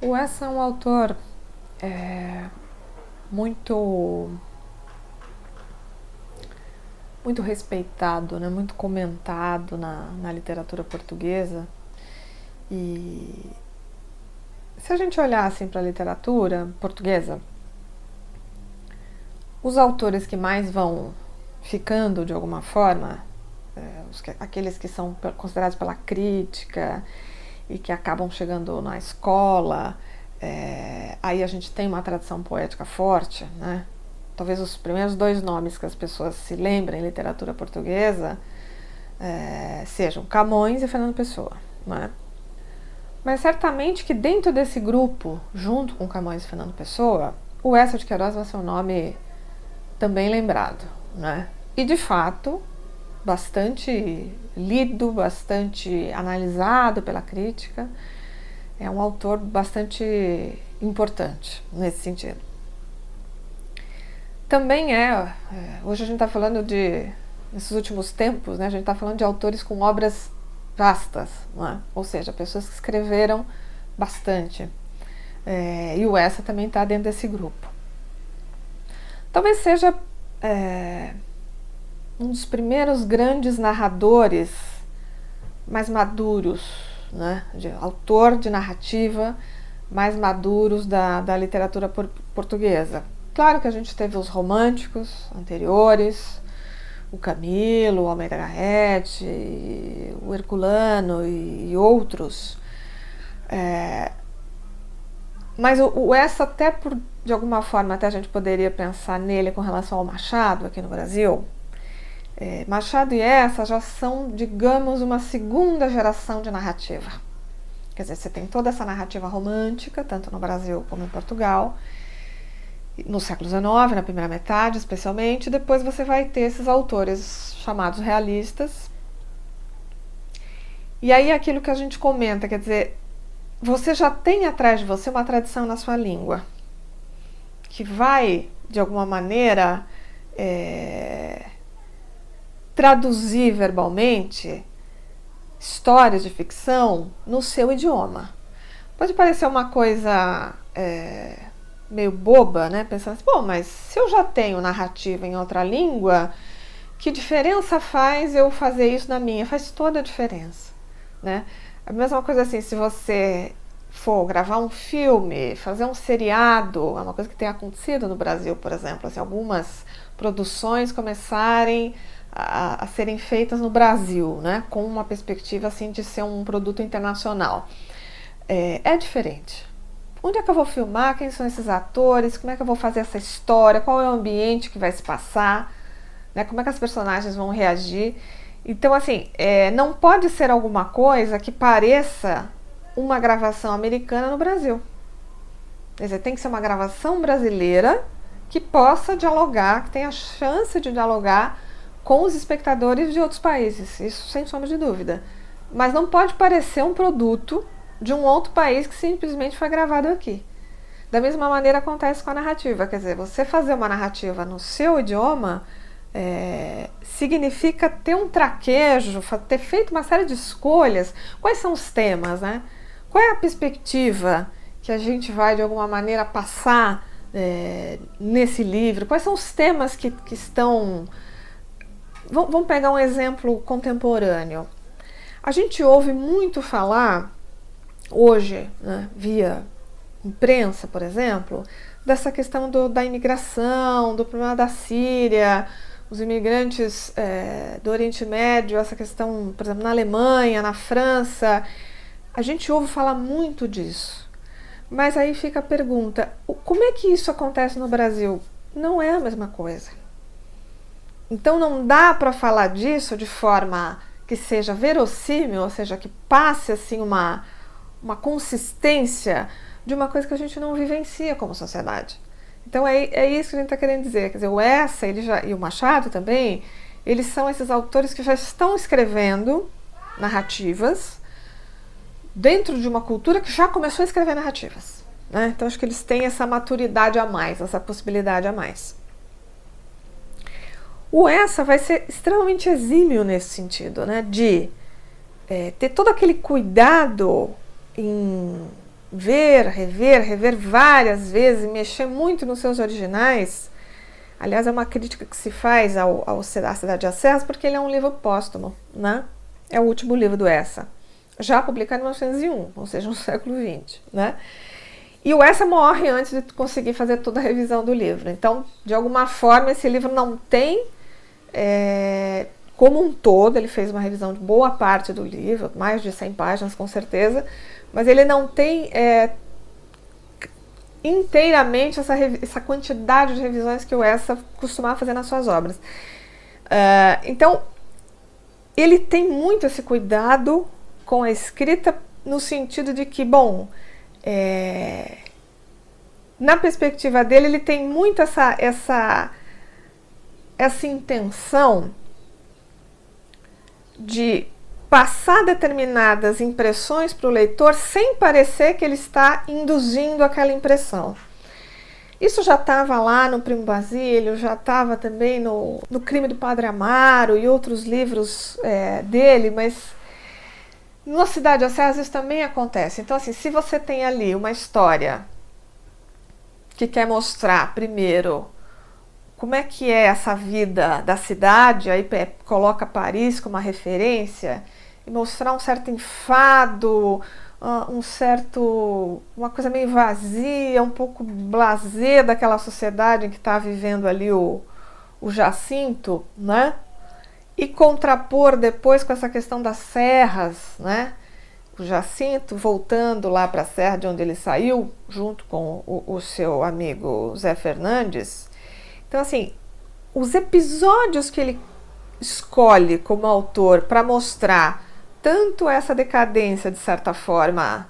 O Essa é um autor muito muito respeitado, né? Muito comentado na literatura portuguesa. E se a gente olhar assim, para a literatura portuguesa, os autores que mais vão ficando de alguma forma, aqueles que são considerados pela crítica e que acabam chegando na escola, aí a gente tem uma tradição poética forte, né? Talvez os primeiros dois nomes que as pessoas se lembrem em literatura portuguesa sejam Camões e Fernando Pessoa, né? Mas certamente que dentro desse grupo, junto com Camões e Fernando Pessoa, o Eça de Queiroz vai ser um nome também lembrado, né? E de fato, bastante lido, bastante analisado pela crítica. É um autor bastante importante nesse sentido. Também hoje a gente está falando nesses últimos tempos, né, a gente está falando de autores com obras vastas, não é? Ou seja, pessoas que escreveram bastante. E o Essa também está dentro desse grupo. Talvez seja um dos primeiros grandes narradores mais maduros, né, autor de narrativa mais maduros da literatura portuguesa. Claro que a gente teve os românticos anteriores, o Camilo, o Almeida Garrett, o Herculano e outros. Mas o Essa até de alguma forma até a gente poderia pensar nele com relação ao Machado aqui no Brasil. Machado e Essa já são, digamos, uma segunda geração de narrativa. Quer dizer, você tem toda essa narrativa romântica, tanto no Brasil como em Portugal, no século XIX, na primeira metade especialmente. Depois você vai ter esses autores chamados realistas. E aí aquilo que a gente comenta, quer dizer, você já tem atrás de você uma tradição na sua língua, que vai, de alguma maneira, traduzir verbalmente histórias de ficção no seu idioma. Pode parecer uma coisa meio boba, né? Pensando assim, bom, mas se eu já tenho narrativa em outra língua, que diferença faz eu fazer isso na minha? Faz toda a diferença, né? A mesma coisa assim, se você for gravar um filme, fazer um seriado, é uma coisa que tem acontecido no Brasil, por exemplo, assim, algumas produções começarem a serem feitas no Brasil, né, com uma perspectiva assim de ser um produto internacional. É diferente. Onde é que eu vou filmar? Quem são esses atores? Como é que eu vou fazer essa história? Qual é o ambiente que vai se passar? Né? Como é que as personagens vão reagir? Então, assim, não pode ser alguma coisa que pareça uma gravação americana no Brasil. Quer dizer, tem que ser uma gravação brasileira que possa dialogar, que tenha a chance de dialogar com os espectadores de outros países, isso sem sombra de dúvida. Mas não pode parecer um produto de um outro país que simplesmente foi gravado aqui. Da mesma maneira acontece com a narrativa, quer dizer, você fazer uma narrativa no seu idioma significa ter um traquejo, ter feito uma série de escolhas. Quais são os temas, né? Qual é a perspectiva que a gente vai de alguma maneira passar nesse livro? Quais são os temas que estão... Vamos pegar um exemplo contemporâneo. A gente ouve muito falar hoje, né, via imprensa, por exemplo, dessa questão da imigração, do problema da Síria, os imigrantes do Oriente Médio, essa questão, por exemplo, na Alemanha, na França. A gente ouve falar muito disso. Mas aí fica a pergunta, como é que isso acontece no Brasil? Não é a mesma coisa. Então não dá para falar disso de forma que seja verossímil, ou seja, que passe assim uma consistência de uma coisa que a gente não vivencia como sociedade. Então é isso que a gente está querendo dizer. Quer dizer, o Essa e o Machado também, eles são esses autores que já estão escrevendo narrativas dentro de uma cultura que já começou a escrever narrativas, né? Então acho que eles têm essa maturidade a mais, essa possibilidade a mais. O Essa vai ser extremamente exímio nesse sentido, né? De ter todo aquele cuidado em ver, rever várias vezes, mexer muito nos seus originais. Aliás, é uma crítica que se faz à Cidade de Acesso, porque ele é um livro póstumo, né? É o último livro do Essa, já publicado em 1901, ou seja, no século XX, né? E o Essa morre antes de conseguir fazer toda a revisão do livro. Então, de alguma forma, esse livro não tem, como um todo, ele fez uma revisão de boa parte do livro, mais de 100 páginas com certeza, mas ele não tem inteiramente essa quantidade de revisões que o Essa costumava fazer nas suas obras. Então, ele tem muito esse cuidado com a escrita, no sentido de que, bom, na perspectiva dele, ele tem muito essa intenção de passar determinadas impressões para o leitor sem parecer que ele está induzindo aquela impressão. Isso já estava lá no Primo Basílio, já estava também no Crime do Padre Amaro e outros livros dele, mas na Cidade de Acesso isso também acontece. Então, assim, se você tem ali uma história que quer mostrar, primeiro, como é que é essa vida da cidade, aí coloca Paris como uma referência, e mostrar um certo enfado, uma coisa meio vazia, um pouco blasé daquela sociedade em que está vivendo ali o Jacinto, né? E contrapor depois com essa questão das serras, né? O Jacinto voltando lá para a serra de onde ele saiu, junto com o seu amigo Zé Fernandes. Então, assim, os episódios que ele escolhe como autor para mostrar tanto essa decadência, de certa forma,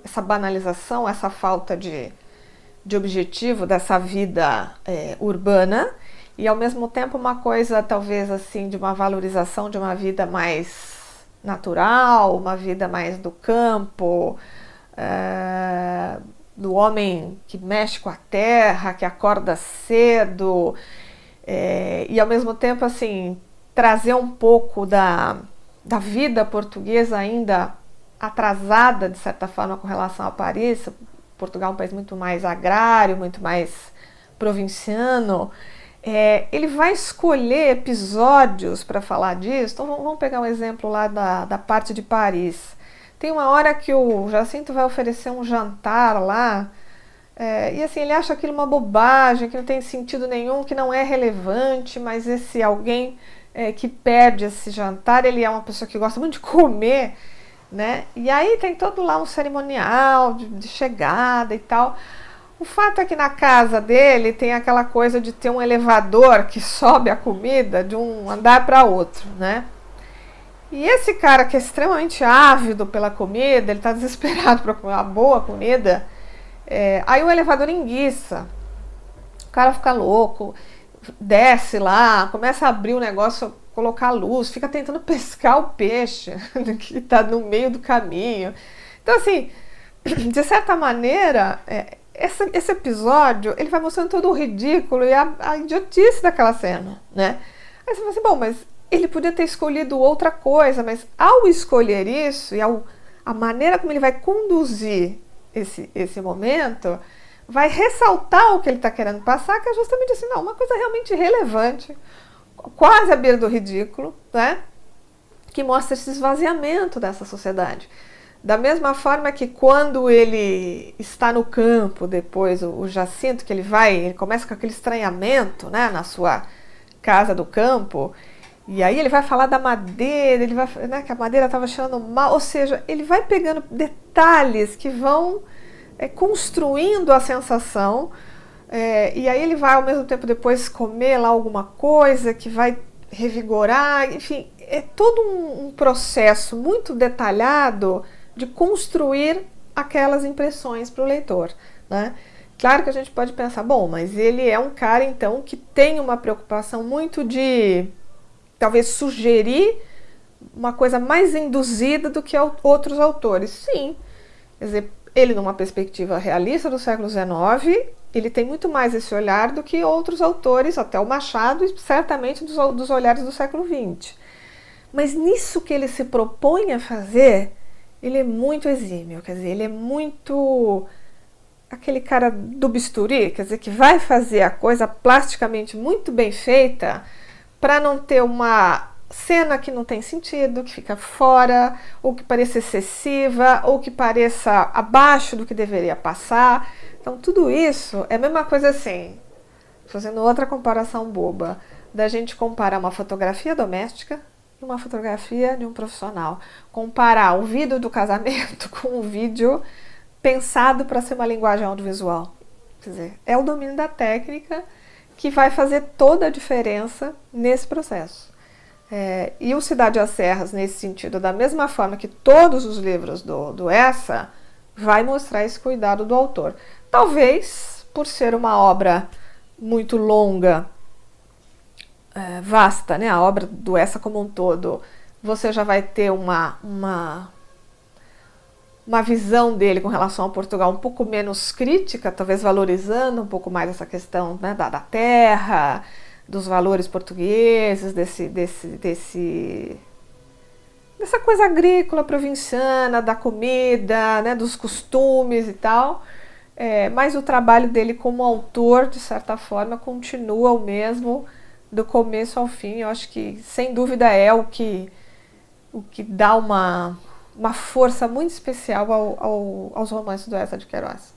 essa banalização, essa falta de objetivo dessa vida urbana, e ao mesmo tempo uma coisa talvez assim de uma valorização de uma vida mais natural, uma vida mais do campo, do homem que mexe com a terra, que acorda cedo, e ao mesmo tempo assim trazer um pouco da vida portuguesa ainda atrasada, de certa forma, com relação a Paris. Portugal é um país muito mais agrário, muito mais provinciano. Ele vai escolher episódios para falar disso. Então vamos pegar um exemplo lá da parte de Paris. Tem uma hora que o Jacinto vai oferecer um jantar lá, e assim, ele acha aquilo uma bobagem, que não tem sentido nenhum, que não é relevante, mas esse alguém que perde esse jantar, ele é uma pessoa que gosta muito de comer, né? E aí tem todo lá um cerimonial de chegada e tal. O fato é que na casa dele tem aquela coisa de ter um elevador que sobe a comida de um andar para outro, né? E esse cara que é extremamente ávido pela comida, ele está desesperado para comer uma boa comida, aí o elevador enguiça, o cara fica louco, desce lá, começa a abrir o negócio, colocar luz, fica tentando pescar o peixe que está no meio do caminho. Então, assim, de certa maneira, esse episódio, ele vai mostrando todo o ridículo e a idiotice daquela cena, né? Aí você fala assim, bom, mas ele podia ter escolhido outra coisa, mas ao escolher isso e a maneira como ele vai conduzir esse momento, vai ressaltar o que ele está querendo passar, que é justamente assim, não, uma coisa realmente relevante, quase à beira do ridículo, né? Que mostra esse esvaziamento dessa sociedade. Da mesma forma que quando ele está no campo, depois o Jacinto, que ele começa com aquele estranhamento, né, na sua casa do campo, e aí ele vai falar da madeira, né, que a madeira estava cheirando mal, ou seja, ele vai pegando detalhes que vão construindo a sensação, e aí ele vai ao mesmo tempo depois comer lá alguma coisa que vai revigorar, enfim, é todo um processo muito detalhado de construir aquelas impressões para o leitor, né? Claro que a gente pode pensar, bom, mas ele é um cara então que tem uma preocupação muito de talvez sugerir uma coisa mais induzida do que outros autores. Sim, quer dizer, ele numa perspectiva realista do século XIX, ele tem muito mais esse olhar do que outros autores, até o Machado e certamente dos olhares do século XX. Mas nisso que ele se propõe a fazer, ele é muito exímio, quer dizer, ele é muito aquele cara do bisturi, quer dizer, que vai fazer a coisa plasticamente muito bem feita para não ter uma cena que não tem sentido, que fica fora, ou que pareça excessiva, ou que pareça abaixo do que deveria passar. Então, tudo isso é a mesma coisa assim, fazendo outra comparação boba, da gente comparar uma fotografia doméstica e uma fotografia de um profissional. Comparar o vídeo do casamento com o vídeo pensado para ser uma linguagem audiovisual. Quer dizer, é o domínio da técnica que vai fazer toda a diferença nesse processo. E o Cidade às Serras, nesse sentido, da mesma forma que todos os livros do Essa, vai mostrar esse cuidado do autor. Talvez, por ser uma obra muito longa, vasta, né? A obra do Essa como um todo, você já vai ter uma visão dele com relação a Portugal um pouco menos crítica, talvez valorizando um pouco mais essa questão, né, da terra, dos valores portugueses, dessa coisa agrícola provinciana, da comida, né, dos costumes e tal. Mas o trabalho dele como autor, de certa forma, continua o mesmo do começo ao fim. Eu acho que, sem dúvida, é o que dá uma força muito especial aos romances do Eça de Queiroz.